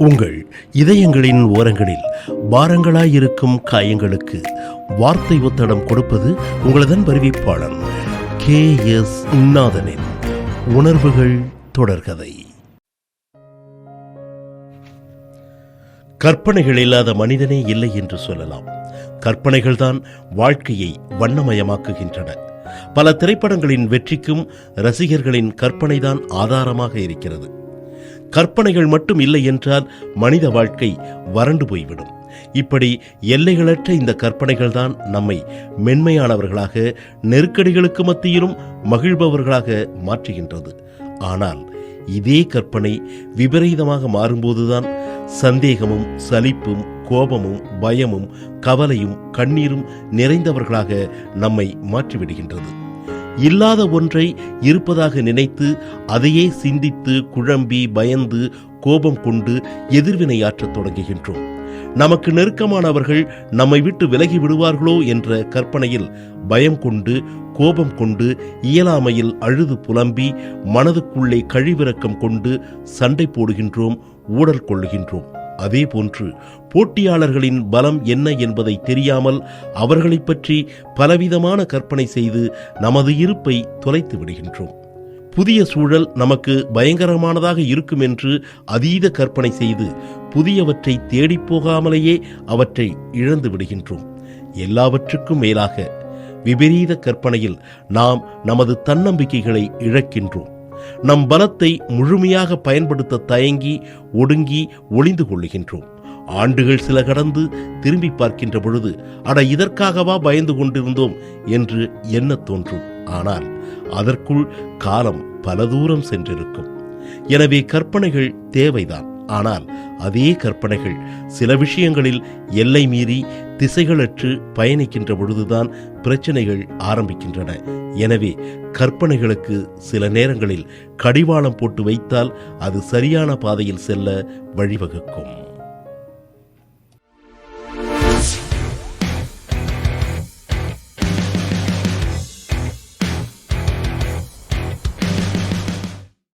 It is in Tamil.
உங்கள் இதயங்களின் ஓரங்களில் பாரங்களாயிருக்கும் காயங்களுக்கு வார்த்தை ஒத்தடம் கொடுப்பது உங்களதன் அறிவிப்பாளன் KS நாதனின் உணர்வுகள் தொடர்கதை. கற்பனைகள் இல்லாத மனிதனே இல்லை என்று சொல்லலாம். கற்பனைகள்தான் வாழ்க்கையை வண்ணமயமாக்குகின்றன. பல திரைப்படங்களின் வெற்றிக்கும் ரசிகர்களின் கற்பனைதான் ஆதாரமாக இருக்கிறது. கற்பனைகள் மட்டும் இல்லை என்றால் மனித வாழ்க்கை வறண்டு போய்விடும். இப்படி எல்லைகளற்ற இந்த கற்பனைகள் தான் நம்மை மென்மையானவர்களாக, நெருக்கடிகளுக்கு மத்தியிலும் மகிழ்பவர்களாக மாற்றுகின்றது. ஆனால் இதே கற்பனை விபரீதமாக மாறும்போதுதான் சந்தேகமும் சலிப்பும் கோபமும் பயமும் கவலையும் கண்ணீரும் நிறைந்தவர்களாக நம்மை மாற்றிவிடுகின்றது. இல்லாத ஒன்றை இருப்பதாக நினைத்து அதையே சிந்தித்து குழம்பி பயந்து கோபம் கொண்டு எதிர்வினையாற்றத் தொடங்குகின்றோம். நமக்கு நெருக்கமானவர்கள் நம்மை விட்டு விலகி விடுவார்களோ என்ற கற்பனையில் பயம் கொண்டு கோபம் கொண்டு இயலாமையில் அழுது புலம்பி மனதுக்குள்ளே கழிவிறக்கம் கொண்டு சண்டை போடுகின்றோம், ஊடல் கொள்ளுகின்றோம். அதே போன்று போட்டியாளர்களின் பலம் என்ன என்பதை தெரியாமல் அவர்களை பற்றி பலவிதமான கற்பனை செய்து நமது இருப்பை தொலைத்து விடுகின்றோம். புதிய சூழல் நமக்கு பயங்கரமானதாக இருக்கும் என்று அதீத கற்பனை செய்து புதியவற்றை தேடிப் போகாமலேயே அவற்றை இழந்து விடுகின்றோம். எல்லாவற்றுக்கும் மேலாக விபரீத கற்பனையில் நாம் நமது தன்னம்பிக்கைகளை இழக்கின்றோம். நம் பலத்தை முழுமையாக பயன்படுத்த தயங்கி ஒடுங்கி ஒளிந்து கொள்ளுகின்றோம். ஆண்டுகள் சில கடந்து திரும்பி பார்க்கின்ற பொழுது அட இதற்காகவா பயந்து கொண்டிருந்தோம் என்று எண்ண தோன்றும். ஆனால் அதற்குள் காலம் பல தூரம் சென்றிருக்கும். எனவே கற்பனைகள் தேவைதான். ஆனால் அதே கற்பனைகள் சில விஷயங்களில் எல்லை மீறி திசைகளற்று பயணிக்கின்ற பொழுதுதான் பிரச்சனைகள் ஆரம்பிக்கின்றன. எனவே கற்பனைகளுக்கு சில நேரங்களில் கடிவாளம் போட்டு வைத்தால் அது சரியான பாதையில் செல்ல வழிவகுக்கும்.